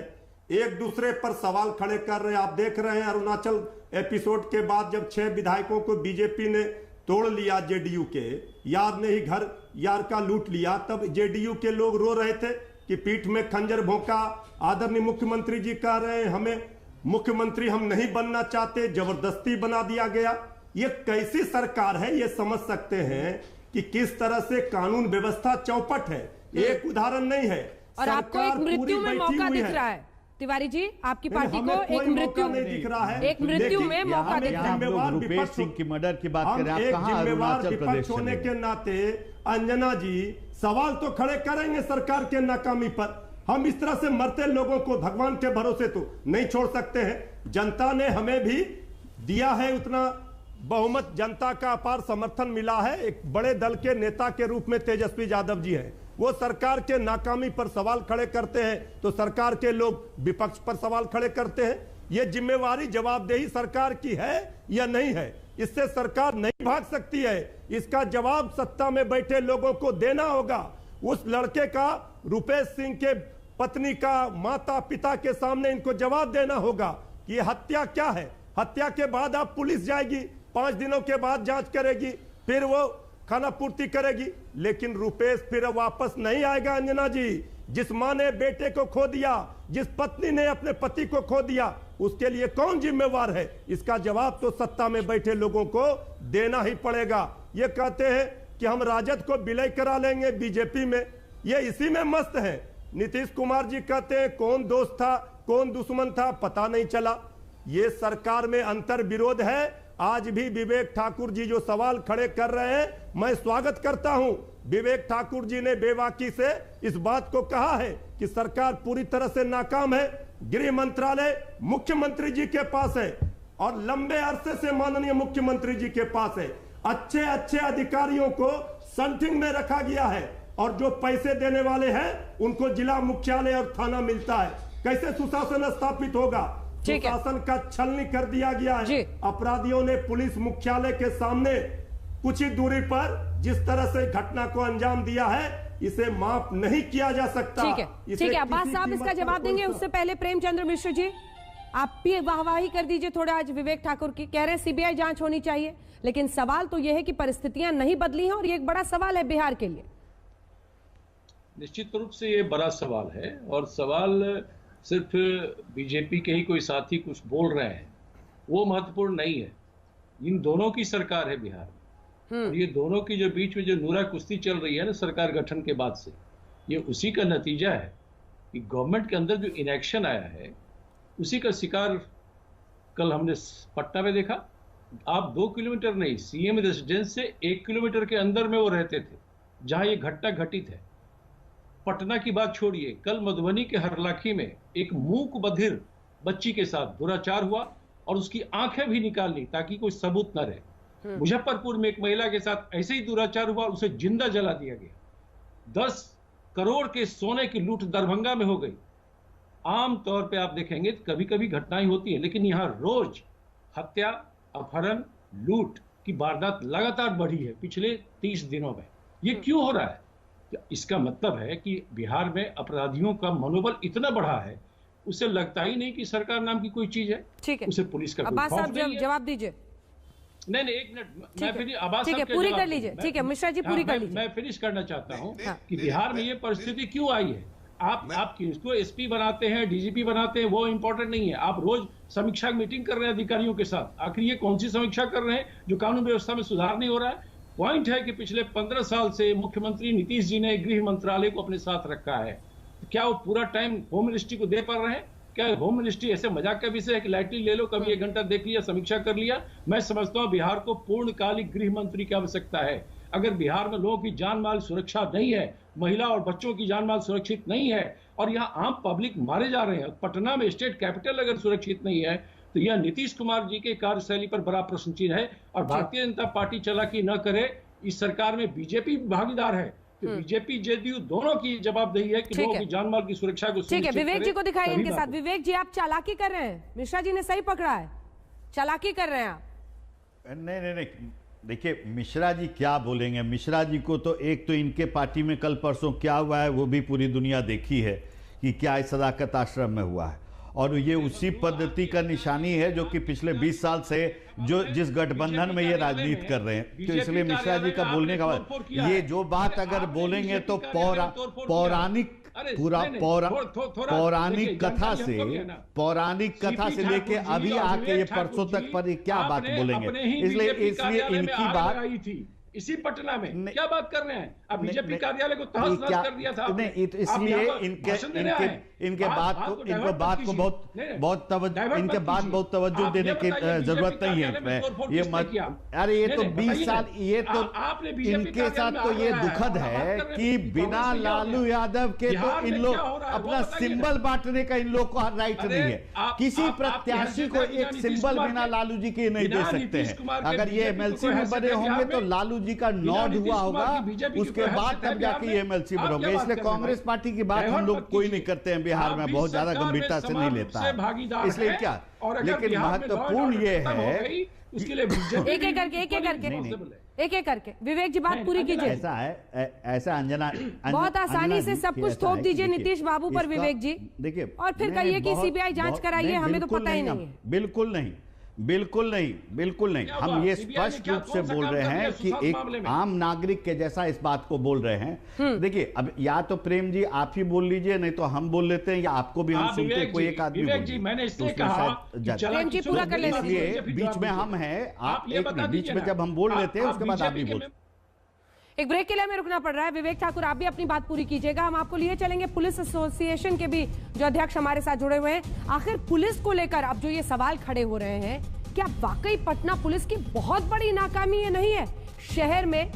एक दूसरे पर सवाल खड़े कर रहे हैं। आप देख रहे हैं अरुणाचल एपिसोड के बाद जब 6 विधायकों को बीजेपी ने तोड़ लिया, जेडीयू के यार ने ही घर यार का लूट लिया, तब जेडीयू के लोग रो रहे थे कि पीठ में खंजर भोंका। आदरणीय मुख्यमंत्री जी कह रहे हैं हमें मुख्यमंत्री हम नहीं बनना चाहते, जबरदस्ती बना दिया गया। ये कैसी सरकार है, ये समझ सकते हैं कि किस तरह से कानून व्यवस्था चौपट है। एक उदाहरण नहीं है, और आपको एक मृत्यु में मौका दिख रहा है तिवारी जी, आपकी पार्टी को एक मृत्यु नहीं दिख रहा है, एक मृत्यु में मौका दिख रहा है। रुपेश सिंह की मर्डर की बात करें, आप कहां अरुणाचल प्रदेश होने के नाते अंजना जी सवाल तो खड़े करेंगे सरकार के नाकामी पर। हम इस तरह से मरते लोगों को भगवान के भरोसे तो नहीं छोड़ सकते हैं। जनता ने हमें भी दिया है उतना बहुमत, जनता का अपार समर्थन मिला है। एक बड़े दल के नेता के रूप में तेजस्वी यादव जी हैं, वो सरकार के नाकामी पर सवाल खड़े करते हैं तो सरकार के लोग विपक्ष पर सवाल खड़े करते हैं। ये जिम्मेवारी जवाबदेही सरकार की है या नहीं है, इससे सरकार नहीं भाग सकती है। इसका जवाब सत्ता में बैठे लोगों को देना होगा। उस लड़के का, रुपेश सिंह के पत्नी का, माता पिता के सामने इनको जवाब देना होगा कि ये हत्या क्या है। हत्या के बाद अब पुलिस जाएगी, 5 दिनों के बाद जांच करेगी, फिर वो खाना पूर्ति करेगी, लेकिन रुपेश फिर वापस नहीं आएगा। अंजना जी, जिस मां ने बेटे को खो दिया, जिस पत्नी ने अपने पति को खो दिया, उसके लिए कौन जिम्मेवार है? इसका जवाब तो सत्ता में बैठे लोगों को देना ही पड़ेगा। ये कहते हैं कि हम राजद को विलय करा लेंगे बीजेपी में, ये इसी में मस्त है। नीतीश कुमार जी कहते हैं कौन दोस्त था कौन दुश्मन था पता नहीं चला। ये सरकार में अंतर विरोध है। आज भी विवेक ठाकुर जी जो सवाल खड़े कर रहे हैं, मैं स्वागत करता हूं। विवेक ठाकुर जी ने बेबाकी से इस बात को कहा है कि सरकार पूरी तरह से नाकाम है। गृह मंत्रालय मुख्यमंत्री जी के पास है और लंबे अरसे से माननीय मुख्यमंत्री जी के पास है। अच्छे अच्छे अधिकारियों को संटिंग में रखा गया है और जो पैसे देने वाले हैं उनको जिला मुख्यालय और थाना मिलता है। कैसे सुशासन स्थापित होगा? सुशासन का छलनी कर दिया गया है। अपराधियों ने पुलिस मुख्यालय के सामने कुछ ही दूरी पर जिस तरह से घटना को अंजाम दिया है, इसे माफ नहीं किया जा सकता। ठीक है, अब्बास साहब इसका जवाब देंगे। उससे पहले प्रेमचंद्र मिश्र जी, आप भी वाहवाही कर दीजिए थोड़ा आज विवेक ठाकुर की। कह रहे हैं सीबीआई जांच होनी चाहिए, लेकिन सवाल तो यह है कि परिस्थितियां नहीं बदली हैं और ये एक बड़ा सवाल है बिहार के लिए। निश्चित रूप से ये बड़ा सवाल है और सवाल सिर्फ बीजेपी के ही कोई साथी कुछ बोल रहे हैं वो महत्वपूर्ण नहीं है। इन दोनों की सरकार है बिहार में और ये दोनों की जो बीच में जो नूरा कुश्ती चल रही है ना सरकार गठन के बाद से, ये उसी का नतीजा है कि गवर्नमेंट के अंदर जो इनएक्शन आया है उसी का शिकार कल हमने पटना में देखा। आप 2 किलोमीटर नहीं, सीएम रेजिडेंस से 1 किलोमीटर के अंदर में वो रहते थे जहां ये घटना घटित है। पटना की बात छोड़िए, कल मधुबनी के हरलाखी में एक मूक बधिर बच्ची के साथ दुराचार हुआ और उसकी आंखें भी निकाल ली ताकि कोई सबूत न रहे। मुजफ्फरपुर में एक महिला के साथ ऐसे ही दुराचार हुआ, उसे जिंदा जला दिया गया। 10 करोड़ के सोने की लूट दरभंगा में हो गई। आम तौर पे आप देखेंगे कभी कभी घटनाएं होती है, लेकिन यहां रोज हत्या, अपहरण, लूट की वारदात लगातार बढ़ी है पिछले 30 दिनों में। ये क्यों हो रहा है? इसका मतलब है कि बिहार में अपराधियों का मनोबल इतना बढ़ा है, उसे लगता ही नहीं कि सरकार नाम की कोई चीज है। ठीक है, उसे पुलिस का अब्बास साहब जवाब दीजिए। नहीं, एक मिनट, मैं फिर आवाज पूरी कर लीजिए। ठीक है मिश्रा जी, पूरी कर लीजिए। मैं फिनिश करना चाहता हूँ कि बिहार में ये परिस्थिति क्यों आई है। आप किसको एसपी बनाते हैं, डीजीपी बनाते हैं, वो इंपॉर्टेंट नहीं है। आप रोज समीक्षा मीटिंग कर रहे हैं अधिकारियों के साथ, आखिर ये कौन सी समीक्षा कर रहे हैं जो कानून व्यवस्था में सुधार नहीं हो रहा है। पॉइंट है कि पिछले 15 साल से मुख्यमंत्री नीतीश जी ने गृह मंत्रालय को अपने साथ रखा है। क्या वो पूरा टाइम होम मिनिस्ट्री को दे पा रहे हैं? क्या होम मिनिस्ट्री ऐसे मजाक का विषय है कि लाइटली ले लो, कभी 1 घंटा देख लिया, समीक्षा कर लिया? मैं समझता हूं बिहार को पूर्णकालिक गृह मंत्री की आवश्यकता है। अगर बिहार में लोगों की जान माल सुरक्षा नहीं है, महिला और बच्चों की जान माल सुरक्षित नहीं है और यहाँ आम पब्लिक मारे जा रहे हैं, पटना में स्टेट कैपिटल अगर सुरक्षित नहीं है तो यह नीतीश कुमार जी के कार्यशैली पर बड़ा प्रश्न चिन्ह है। और भारतीय जनता पार्टी चालाकी न करे, इस सरकार में बीजेपी भागीदार है, तो बीजेपी जेडीयू दोनों की जवाबदेही है कि लोगों की जान माल की सुरक्षा को। ठीक है, विवेक जी को दिखाइए इनके साथ। विवेक जी, आप चालाकी कर रहे हैं, मिश्रा जी ने सही पकड़ा है, चालाकी कर रहे हैं आप। नहीं, देखिए मिश्रा जी क्या बोलेंगे। मिश्रा जी को तो एक तो इनके पार्टी में कल परसों क्या हुआ है वो भी पूरी दुनिया देखी है कि क्या इस सदाकत आश्रम में हुआ है, और ये उसी पद्धति का निशानी है जो कि पिछले 20 साल से जो जिस गठबंधन में ये राजनीति कर रहे हैं। तो इसलिए मिश्रा जी का बोलने का ये जो बात अगर बोलेंगे तो पौराणिक कथा से लेके अभी आके ये परसों तक पर क्या बात बोलेंगे। इसलिए इनकी बात इसी पटना में क्या बात कर रहे हैं? अब बीजेपी कार्यालय को तहस-नहस कर दिया था आपने। इसलिए इनके बात को बहुत तवज्जो देने की जरूरत नहीं है। ये मत, अरे ये तो 20 साल, ये तो इनके साथ तो ये दुखद है कि बिना लालू यादव के तो इन लोग अपना सिंबल बांटने का इन लोग को राइट नहीं है। किसी प्रत्याशी को एक सिंबल बिना लालू जी के नहीं दे सकते हैं। अगर ये एमएलसी में बने होंगे तो लालू जी का नॉड हुआ होगा, उसके बाद तब जाके ये एमएलसी बनोगे। इसलिए कांग्रेस पार्टी की बात हम लोग कोई नहीं करते हैं बिहार में, बहुत ज्यादा गंभीरता से नहीं लेता है। इसलिए क्या, लेकिन महत्वपूर्ण ये है उसके लिए एक एक करके विवेक जी बात पूरी कीजिए। ऐसा अंजना बहुत आसानी से सब कुछ थोप दीजिए नीतीश बाबू पर विवेक जी, देखिए, और फिर कहिए कि सीबीआई जांच कराइए, हमें तो पता ही नहीं है। बिल्कुल नहीं। हम ये स्पष्ट रूप से बोल रहे हैं कि एक आम नागरिक के जैसा इस बात को बोल रहे हैं। देखिए, अब या तो प्रेम जी आप ही बोल लीजिए, नहीं तो हम बोल लेते हैं, या आपको भी हम सुनते हैं, कोई एक आदमी इसलिए बीच में हम हैं, आप बीच में जब हम बोल लेते हैं उसके बाद आप भी बोलते। एक ब्रेक के लिए हमें रुकना पड़ रहा है। विवेक ठाकुर, आप भी अपनी बात पूरी कीजिएगा। हम आपको लिए चलेंगे पुलिस एसोसिएशन के भी जो अध्यक्ष हमारे साथ जुड़े हुए हैं। आखिर पुलिस को लेकर अब जो ये सवाल खड़े हो रहे हैं, क्या वाकई पटना पुलिस की बहुत बड़ी नाकामी है? नहीं है, शहर में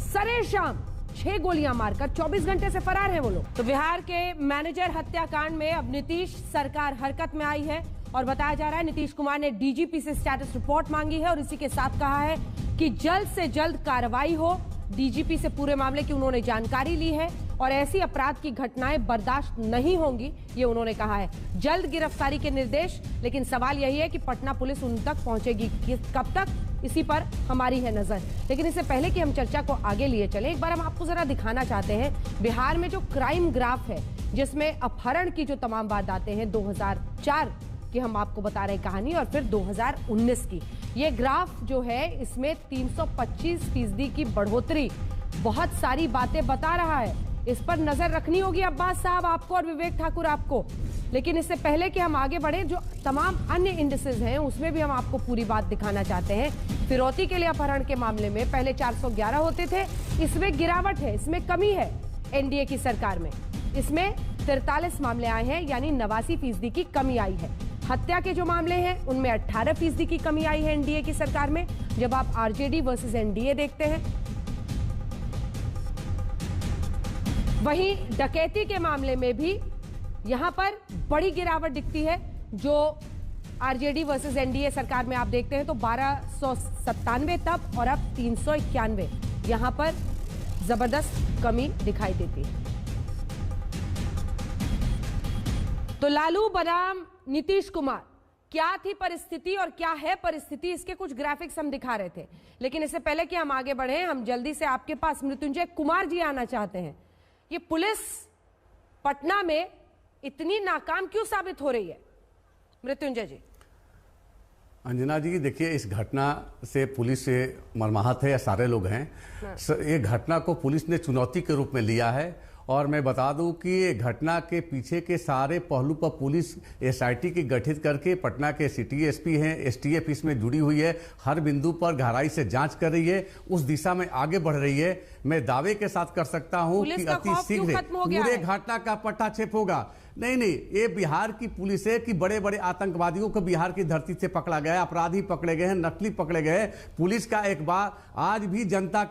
सरेआम 6 गोलियां मारकर 24 घंटे से फरार है वो लोग। तो बिहार के मैनेजर हत्याकांड में अब नीतीश सरकार हरकत में आई है और बताया जा रहा है नीतीश कुमार ने डीजीपी से स्टेटस रिपोर्ट मांगी है और इसी के साथ कहा है कि जल्द से जल्द कार्रवाई हो। डीजीपी से पूरे मामले की उन्होंने जानकारी ली है और ऐसी अपराध की घटनाएं बर्दाश्त नहीं होंगी, ये उन्होंने कहा है। जल्द गिरफ्तारी के निर्देश, लेकिन सवाल यही है कि पटना पुलिस उन तक पहुंचेगी कब तक, इसी पर हमारी है नजर। लेकिन इससे पहले कि हम चर्चा को आगे लिए चलें, एक बार हम आपको जरा दिखाना चाहते हैं बिहार में जो क्राइम ग्राफ है, जिसमें अपहरण की जो तमाम वारदातें हैं 2004 की हम आपको बता रहे कहानी और फिर 2019 की। ये ग्राफ जो है इसमें 325% की बढ़ोतरी बहुत सारी बातें बता रहा है। इस पर नजर रखनी होगी अब्बास साहब आपको और विवेक ठाकुर आपको। लेकिन इससे पहले कि हम आगे बढ़े, जो तमाम अन्य इंडिसेस हैं उसमें भी हम आपको पूरी बात दिखाना चाहते हैं। फिरौती के लिए अपहरण के मामले में पहले 411 होते थे, इसमें गिरावट है, इसमें कमी है एनडीए की सरकार में। इसमें 43 मामले आए हैं, यानी 89% की कमी आई है। हत्या के जो मामले हैं उनमें 18% की कमी आई है एनडीए की सरकार में, जब आप आरजेडी वर्सेस एनडीए देखते हैं। वहीं डकैती के मामले में भी यहां पर बड़ी गिरावट दिखती है। जो आरजेडी वर्सेस एनडीए सरकार में आप देखते हैं तो 1297 तब और अब 391, यहां पर जबरदस्त कमी दिखाई देती है। तो लालू बनाम नीतीश कुमार, क्या थी परिस्थिति और क्या है परिस्थिति, इसके कुछ ग्राफिक्स हम दिखा रहे थे। लेकिन इससे पहले कि हम आगे बढ़े, हम जल्दी से आपके पास मृत्युंजय कुमार जी आना चाहते हैं। ये पुलिस पटना में इतनी नाकाम क्यों साबित हो रही है, मृत्युंजय जी? अंजना जी, देखिए, इस घटना से पुलिस से मर्माहत है या सारे लोग हैं। ये घटना को पुलिस ने चुनौती के रूप में लिया है और मैं बता दूं कि ये घटना के पीछे के सारे पहलू पर पुलिस एसआईटी की गठित करके पटना के सिटी एसपी हैं, एसटीएफ इसमें जुड़ी हुई है, हर बिंदु पर गहराई से जांच कर रही है, उस दिशा में आगे बढ़ रही है। मैं दावे के साथ कर सकता हूं कि अति शीघ्र पूरे घटना का पटाक्षेप होगा। नहीं, ये बिहार की पुलिस है कि बड़े बड़े आतंकवादियों को बिहार की धरती से पकड़ा गया, अपराधी पकड़े गए हैं, नकली पकड़े गए। पुलिस का एक बार आज भी जनता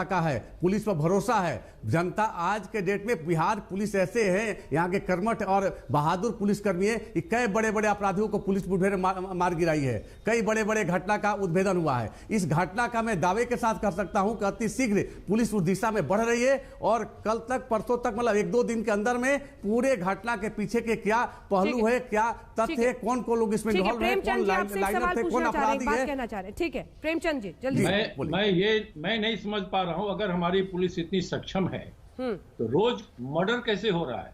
का है, पुलिस पर भरोसा है। जनता आज के डेट में बिहार पुलिस ऐसे है, यहाँ के कर्मठ और बहादुर पुलिसकर्मी है कि कई बड़े बड़े अपराधियों को पुलिस मुठभेड़ मार गिराई है, कई बड़े बड़े घटना का उद्भेदन हुआ है। इस घटना का मैं दावे के साथ कर सकता हूं कि अति शीघ्र पुलिस उस दिशा में बढ़ रही है और कल तक परसों तक मतलब 1-2 दिन के अंदर में पूरे घटना के पीछे के क्या पहलू है, क्या तथ्य है, कौन को लोग इसमें इन्वॉल्व है, कौन लाइनर थे, कौन अपराधी है। ठीक है प्रेमचंद जी जल्दी। मैं नहीं समझ पा रहा हूं, अगर हमारी पुलिस इतनी सक्षम है तो रोज मर्डर कैसे हो रहा है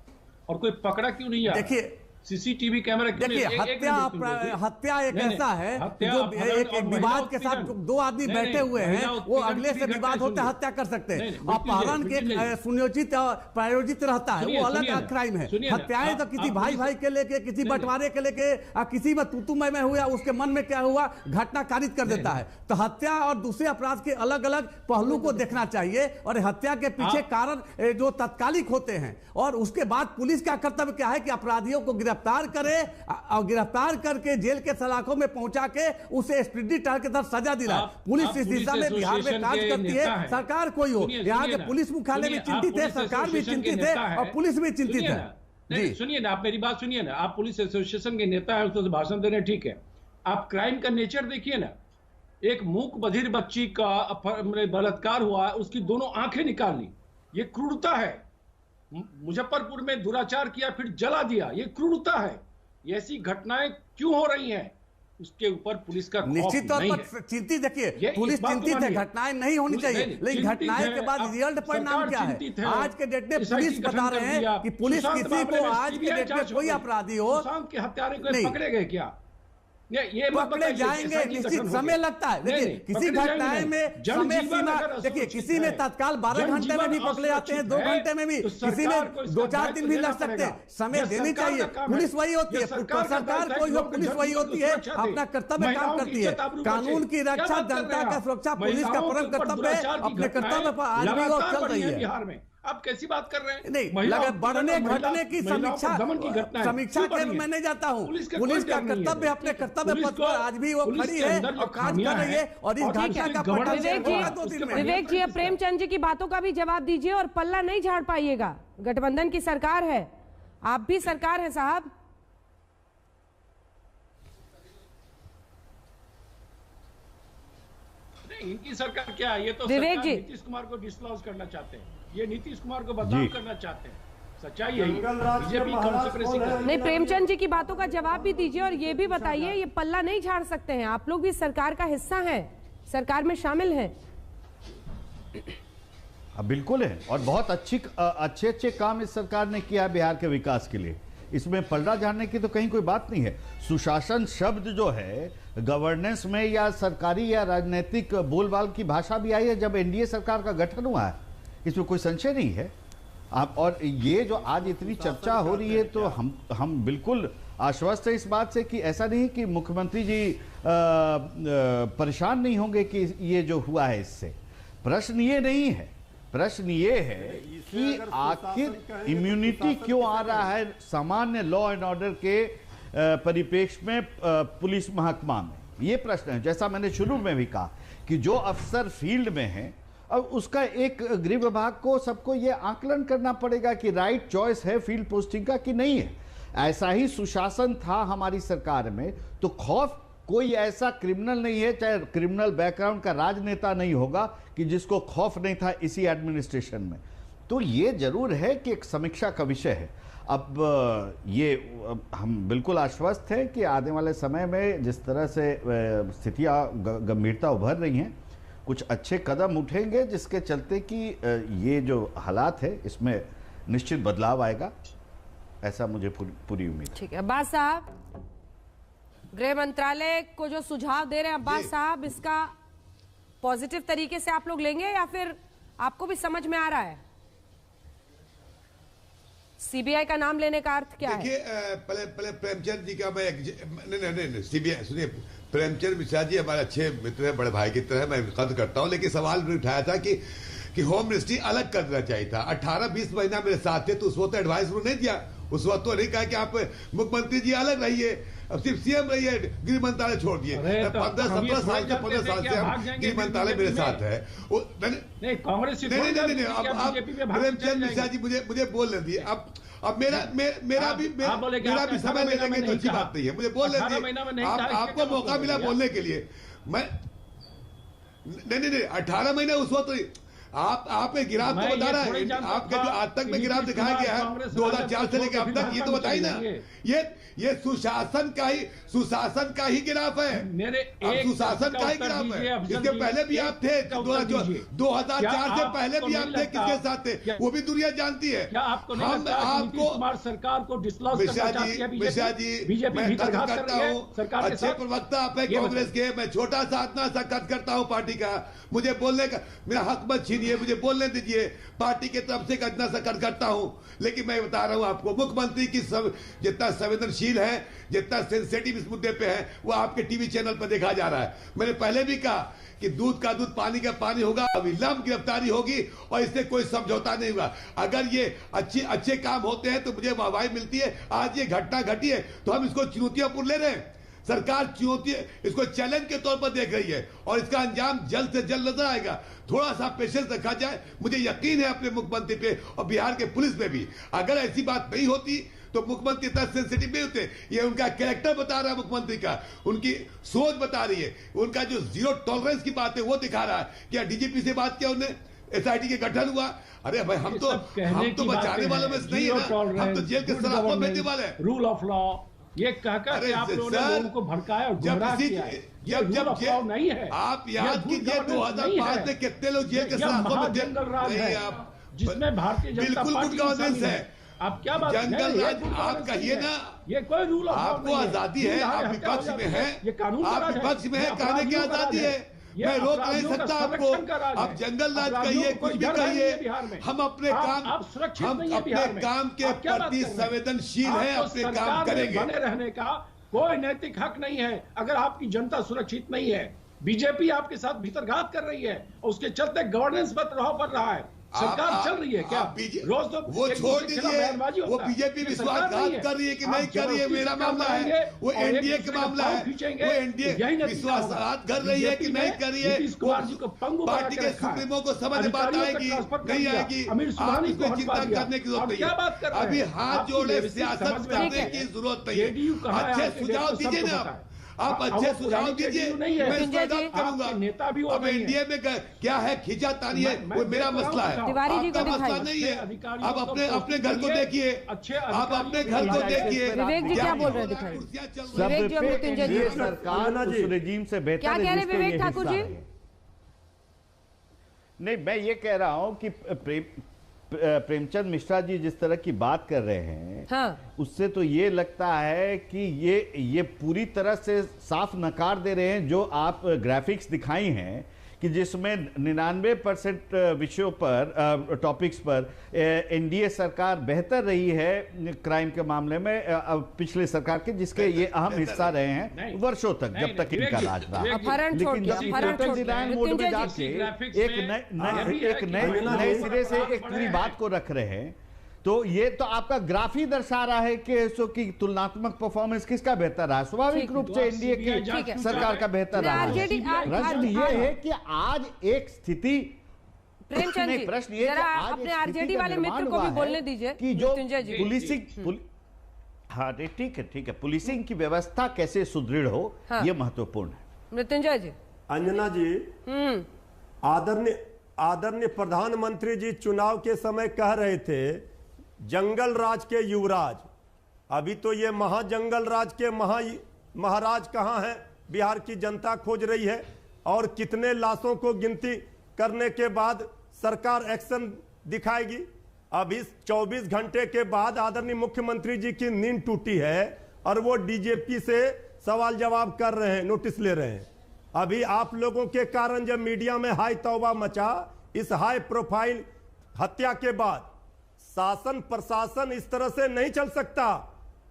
और कोई पकड़ा क्यों नहीं आ रहा? देखिए सीसीटीवी कैमरा, देखिए हत्या एक ऐसा है जो एक विवाद के साथ 2 आदमी बैठे हुए हैं, वो अगले से विवाद होता है, हत्या कर सकते हैं। अपहरण के सुनियोजित प्रायोजित रहता है, वो अलग क्राइम है। हत्याएं तो किसी भाई के लेके, किसी बंटवारे के लेके, किसी में तूतुमय में हुआ, उसके मन में क्या हुआ, घटना कारित कर देता है। तो हत्या और दूसरे अपराध के अलग अलग पहलू को देखना चाहिए और हत्या के पीछे कारण जो तत्कालिक होते हैं और उसके बाद पुलिस का कर्तव्य क्या है कि अपराधियों को गिरफ्तार करे और गिरफ्तार करके जेल के सलाखों में पहुंचा के उसे स्पीडी ट्रायल के तहत सजा दिलाए। पुलिस इस दिशा में बिहार में कार्य करती है, सरकार कोई हो। यहाँ के पुलिस मुख्यालय भी चिंतित है, सरकार भी चिंतित है और पुलिस भी चिंतित है। जी सुनिए ना, आप मेरी बात सुनिए ना। आप पुलिस एसोसिएशन के नेता है, उससे भाषण दे रहे हैं, ठीक है। आप क्राइम का नेचर देखिए ना। एक मूक बधिर बच्ची का बलात्कार हुआ, उसकी दोनों आंखें निकाल ली, ये क्रूरता है। मुजफ्फरपुर में दुराचार किया फिर जला दिया, ये क्रूरता है। ये ऐसी घटनाएं क्यों हो रही हैं, उसके ऊपर पुलिस का निश्चित तौर पर चिंतित। देखिए पुलिस चिंतित है, घटनाएं नहीं होनी चाहिए, लेकिन घटनाएं के बाद रिजल्ट परिणाम क्या है? आज के डेट में पुलिस बता रहे हैं कि पुलिस किसी को आज के डेट में कोई अपराधी हो के हत्यारे को पकड़े गए क्या? ये पकड़े जाएंगे, निश्चित समय लगता है। देखिए किसी घटनाएं में समय सीमा, देखिए किसी में तत्काल 12 घंटे में भी पकड़े जाते हैं, 2 घंटे में भी, किसी में 2-4 दिन भी लग सकते हैं। समय देनी चाहिए, पुलिस वही होती है, सरकार कोई हो, पुलिस वही होती है, अपना कर्तव्य काम करती है। कानून की रक्षा, जनता का सुरक्षा पुलिस का परम कर्तव्य है, अपने कर्तव्य पर आज भी वो चल रही है। बिहार में आप कैसी बात कर रहे हैं? नहीं, लगा बढ़ने घटने की समीक्षा के मैं नहीं जाता हूँ। पुलिस का कर्तव्य अपने कर्तव्य पथ पर आज भी वो खड़ी है और कार्य कर रही है और इस घटना का विवेक जी, अब प्रेमचंद जी की बातों का भी जवाब दीजिए और पल्ला नहीं झाड़ पाइएगा। गठबंधन की सरकार है, आप भी सरकार है साहब। इनकी सरकार क्या है? ये तो विवेक जी नीतीश कुमार को डिस्क्लोज करना चाहते हैं, ये नीतीश कुमार को बदनाम करना चाहते हैं। सच्चाई यही है। बीजेपी कांस्पिरेसी नहीं, प्रेमचंद जी की बातों का जवाब भी दीजिए और ये भी बताइए, ये पल्ला नहीं झाड़ सकते हैं, आप लोग भी सरकार का हिस्सा हैं, सरकार में शामिल हैं। बिल्कुल है और बहुत अच्छे काम इस सरकार ने किया है बिहार के विकास के लिए। इसमें पलड़ा झाड़ने की तो कहीं कोई बात नहीं है। सुशासन शब्द जो है गवर्नेंस में या सरकारी या राजनीतिक बोलबाल की भाषा भी आई है जब एनडीए सरकार का गठन हुआ है, इसमें कोई संशय नहीं है। आप और ये जो आज इतनी चर्चा हो रही है तो हम बिल्कुल आश्वस्त है इस बात से कि ऐसा नहीं कि मुख्यमंत्री जी परेशान नहीं होंगे कि ये जो हुआ है इससे। प्रश्न ये नहीं है, प्रश्न ये है कि आखिर इम्यूनिटी क्यों आ रहा है सामान्य लॉ एंड ऑर्डर के परिप्रेक्ष्य में पुलिस महकमा में, ये प्रश्न है। जैसा मैंने शुरू में भी कहा कि जो अफसर फील्ड में है, अब उसका एक गृह विभाग को सबको ये आकलन करना पड़ेगा कि राइट चॉइस है फील्ड पोस्टिंग का कि नहीं है। ऐसा ही सुशासन था हमारी सरकार में, तो खौफ कोई ऐसा क्रिमिनल नहीं है, चाहे क्रिमिनल बैकग्राउंड का राजनेता नहीं होगा कि जिसको खौफ नहीं था इसी एडमिनिस्ट्रेशन में। तो ये जरूर है कि एक समीक्षा का विषय है। अब ये हम बिल्कुल आश्वस्त हैं कि आने वाले समय में जिस तरह से स्थितियाँ गंभीरता उभर रही हैं, कुछ अच्छे कदम उठेंगे जिसके चलते कि ये जो हालात है इसमें निश्चित बदलाव आएगा, ऐसा मुझे पूरी उम्मीद है। ठीक है अब्बास साहब, गृह मंत्रालय को जो सुझाव दे रहे हैं अब्बास साहब, इसका पॉजिटिव तरीके से आप लोग लेंगे या फिर आपको भी समझ में आ रहा है? सीबीआई का नाम लेने का अर्थ क्या है? देखिए पहले प्रेमचंद जी का मैं नहीं सीबीआई सुनिए, प्रेमचंद मिश्रा जी हमारे अच्छे मित्र हैं, बड़े भाई की तरह मैं कदर करता हूं, लेकिन सवाल उठाया था कि कि होम मिनिस्ट्री अलग कर देना चाहिए था। 18-20 महीना मेरे साथ थे, तो उस वक्त एडवाइस नहीं दिया। उस वक्त तो नहीं कहा कि आप मुख्यमंत्री जी अलग रहिए, अब सिर्फ सीएम रहिए, गृह मंत्रालय छोड़ दिए। 15-17 साल से 15 साल से गृह मंत्रालय मेरे साथ है। नहीं कांग्रेस नहीं, अब प्रेमचंद मिश्रा जी मुझे बोलने दिए। अब मेरा भी समय लेने की तो अच्छी बात नहीं है, मुझे बोलने दिए। आपको मौका मिला बोलने के लिए। मैं नहीं 18 महीने उस वक्त आप एक गिराफ तो बता रहा है, आपके जो आज तक में गिराफ दिखाया गया है 2004 से लेकर अब तक, ये तो बताइए ना। ये सुशासन का ही गिराफ है, सुशासन का ही गिराफ है। इसके पहले भी आप थे, 2004 से पहले भी आप थे, किसके साथ थे वो भी दुनिया जानती है। हम आपको सरकार को मिश्रा जी मैं कदर करता हूँ, अच्छे प्रवक्ता आप है कांग्रेस के, मैं छोटा सा इतना सा कद करता हूँ पार्टी का, मुझे बोलने का मेरा हक मत छीनिए, मुझे बोलने दीजिए। पार्टी की तरफ से इतना सा कद करता हूँ, लेकिन मैं बता रहा हूँ आपको, मुख्यमंत्री की जितना संवेदनशील है, जितना सेंसिटिव इस मुद्दे पे है, वो आपके टीवी चैनल पर देखा जा रहा है। मैंने पहले भी कहा कि दूध का दूध पानी का पानी होगा, अविलंब गिरफ्तारी होगी और इससे कोई समझौता नहीं होगा। अगर ये अच्छे काम होते हैं तो मुझे वाहवाही मिलती है। आज ये घटना घटी है तो हम इसको चुनौतियां ले रहे हैं। सरकार चुनौती इसको चैलेंज के तौर पर देख रही है और इसका अंजाम जल्द से जल्द नजर आएगा। थोड़ा सा पेशेंस रखा जाए, मुझे यकीन है अपने मुख्यमंत्री पे और बिहार के पुलिस पे भी। अगर ऐसी बात नहीं होती तो मुख्यमंत्री इतना सेंसिटिव नहीं होते। ये उनका कैरेक्टर बता रहा है मुख्यमंत्री का, उनकी सोच बता रही है, उनका जो जीरो टॉलरेंस की बात है वो दिखा रहा है। क्या डीजीपी से बात किया उन्हें? एसआईटी के गठन हुआ? अरे भाई हम तो बचाने वालों में नहीं है ना, हम तो जेल के सलाखों में भेजने वाले हैं। रूल ऑफ लॉ ये कहकर के आप लोगों ने लोगों को भड़काया और गुमराह किया है। जब नहीं है, आप याद कीजिए 2005 में कितने लोग जेल के सलाखों में जंगल राज है, जिसमें भारतीय जनता पार्टी गवर्नेंस है। आप क्या बात जंगल राज आप कहिए ना, ये कोई रूल ऑफ लॉ आपको आजादी है, आप विपक्ष में है, आप विपक्ष में है, कहने की आजादी है, मैं रोक नहीं सकता आपको। आप जंगल राज कहिए, कुछ भी कहिए, हम अपने काम के प्रति संवेदनशील हैं, अपने काम करेंगे। बने रहने का कोई नैतिक हक नहीं है अगर आपकी जनता सुरक्षित नहीं है। बीजेपी आपके साथ भीतरघात कर रही है और उसके चलते गवर्नेंस पर प्रभाव पड़ रहा है। सरकार चल रही है क्या? रोज तो वो छोड़ दीजिए, वो बीजेपी विश्वासघात कर रही है कि नहीं कर रही है, मेरा मामला है, वो एनडीए का मामला है। वो एनडीए विश्वासघात कर रही है कि नहीं कर रही है, पार्टी के सुप्रीमो को समझ बात आएगी नहीं आएगी, आप इसमें चिंता करने की जरूरत नहीं है। अभी हाथ जोड़े सियासत करने की जरूरत नहीं है। अच्छे सुझाव दीजिए ना आप अच्छे सुझाव दीजिए, मैं स्वागत करूंगा। नेता भी अब एनडीए में क्या है, खींचातानी है, वो मेरा मसला है, आपका मसला नहीं है। आप अपने घर को देखिए, आप अपने घर को देखिए। विवेक जी क्या बोल रहे हैं? विवेक जी, मृत्युंजय जी, सरकार उस रेजीम से बेहतर क्या कह रहे हैं विवेक ठाकुर जी? नहीं, मैं ये कह रहा हूं कि प्रेमचंद मिश्रा जी जिस तरह की बात कर रहे हैं, हाँ। उससे तो ये लगता है कि ये पूरी तरह से साफ नकार दे रहे हैं जो आप ग्राफिक्स दिखाई हैं कि जिसमें 99% विषयों पर टॉपिक्स पर एनडीए सरकार बेहतर रही है क्राइम के मामले में पिछले सरकार के, जिसके ये अहम हिस्सा रहे हैं वर्षों तक, जब तक इनका राज रहा। लेकिन जब डिनायल मोड में जाके एक नए सिरे से एक पूरी बात को रख रहे हैं, तो ये तो आपका ग्राफ ही दर्शा रहा है कि इसो की तुलनात्मक परफॉर्मेंस किसका बेहतर रहा। स्वाभाविक रूप से एनडीए की सरकार का बेहतर रहा है। प्रश्न ये है कि आज एक स्थिति, प्रश्न ये अपने आरजेडी वाले मित्र को भी बोलने दीजिए कि जो पुलिसिंग, हाँ ठीक है, पुलिसिंग की व्यवस्था कैसे सुदृढ़ हो, ये महत्वपूर्ण है। मृत्युंजय जी, अंजना जी, आदरणीय प्रधानमंत्री जी चुनाव के समय कह रहे थे जंगल राज के युवराज। अभी तो ये महाजंगल राज के महाराज कहाँ हैं, बिहार की जनता खोज रही है। और कितने लाशों को गिनती करने के बाद सरकार एक्शन दिखाएगी। अभी 24 घंटे के बाद आदरणीय मुख्यमंत्री जी की नींद टूटी है और वो डीजीपी से सवाल जवाब कर रहे हैं, नोटिस ले रहे हैं। अभी आप लोगों के कारण जब मीडिया में हाई तौबा मचा, इस हाई प्रोफाइल हत्या के बाद शासन प्रशासन इस तरह से नहीं चल सकता।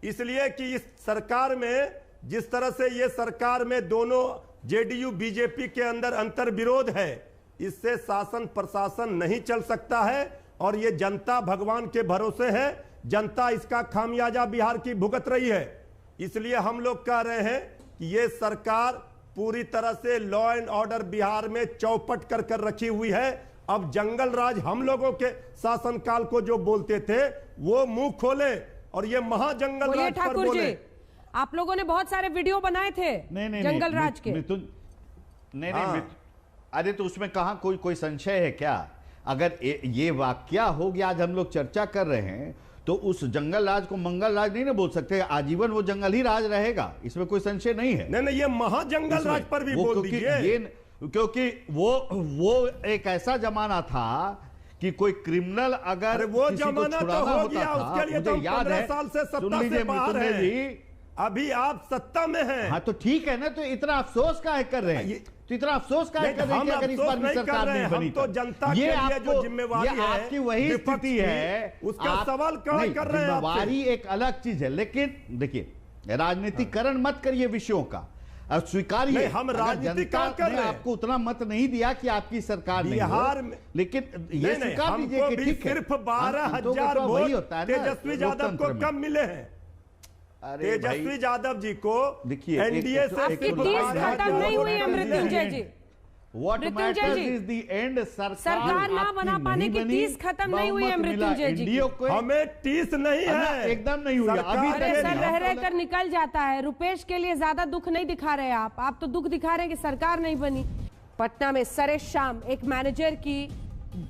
इसलिए कि इस सरकार में जिस तरह से ये सरकार में दोनों जेडीयू बीजेपी के अंदर अंतर विरोध है, इससे शासन प्रशासन नहीं चल सकता है और ये जनता भगवान के भरोसे है। जनता इसका खामियाजा बिहार की भुगत रही है। इसलिए हम लोग कह रहे हैं कि ये सरकार पूरी तरह से लॉ एंड ऑर्डर बिहार में चौपट कर कर रखी हुई है। अब जंगल राज हम लोगों के शासनकाल को जो बोलते थे वो मुंह खोले और ये महाजंगल राज पर बोले। आप लोगों ने बहुत सारे वीडियो बनाए थे जंगल राज के। नहीं, अरे तो उसमें कहां कोई संशय है क्या? अगर ये वाकया हो गया, आज हम लोग चर्चा कर रहे हैं, तो उस जंगल राज को मंगल राज नहीं ना बोल सकते। आजीवन वो जंगल ही राज रहेगा, इसमें कोई संशय नहीं है। नहीं, ये महाजंगल राज पर भी बोल दीजिए। क्योंकि वो एक ऐसा जमाना था कि कोई क्रिमिनल अगर वो जमाना तो हो गया, उसके लिए तो 15 साल से सत्ता से बाहर है। अभी आप सत्ता में हैं। हाँ तो ठीक है ना, तो इतना अफसोस काहे कर रहे हैं? तो इतना अफसोस काहे कर रहे हैं कि अगर इस बार की सरकार नहीं बनी? तो जनता के लिए जो जिम्मेवारी है, आपकी वही स्थिति है, उसका सवाल खड़ा कर रहे हैं। जिम्मेवारी एक अलग चीज है, लेकिन देखिए राजनीतिकरण मत करिए विषयों का। अब स्वीकारिए, हम राजनीतिकरण कर रहे हैं। आपको उतना मत नहीं दिया कि आपकी सरकार बिहार में, लेकिन ये स्वीकार लीजिए कि ठीक है, सिर्फ 12,000 वोट तेजस्वी यादव को कम मिले हैं। तेजस्वी यादव जी को देखिए एनडीए से खत्म नहीं हुई है मृत्युंजय जी। What matters is the end। सरकार ना बना पाने की 30 खत्म नहीं हुई है मृत्युंजय जी। हमें 30 नहीं है, एकदम नहीं हुई। अभी सर रह कर निकल जाता है। रुपेश के लिए ज्यादा दुख नहीं दिखा रहे आप तो दुख दिखा रहे हैं कि सरकार नहीं बनी। पटना में सरे शाम एक मैनेजर की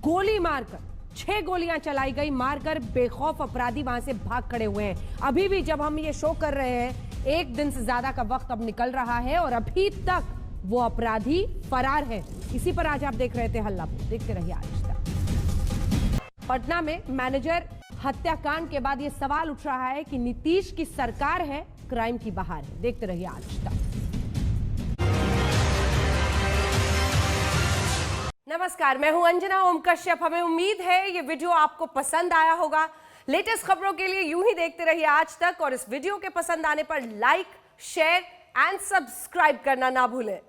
गोली मारकर 6 गोलियां चलाई गई। मारकर बेखौफ अपराधी वहां से भाग खड़े हुए हैं। अभी भी जब हम ये शो कर रहे हैं, 1 दिन से ज्यादा का वक्त अब निकल रहा है और अभी तक वो अपराधी फरार है। इसी पर आज आप देख रहे थे हल्ला। देखते रहिए आज तक। पटना में मैनेजर हत्याकांड के बाद ये सवाल उठ रहा है कि नीतीश की सरकार है, क्राइम की बहार है। देखते रहिए आज तक। नमस्कार, मैं हूं अंजना ओम कश्यप। हमें उम्मीद है ये वीडियो आपको पसंद आया होगा। लेटेस्ट खबरों के लिए यूं ही देखते रहिए आज तक और इस वीडियो के पसंद आने पर लाइक, शेयर एंड सब्सक्राइब करना ना भूलें।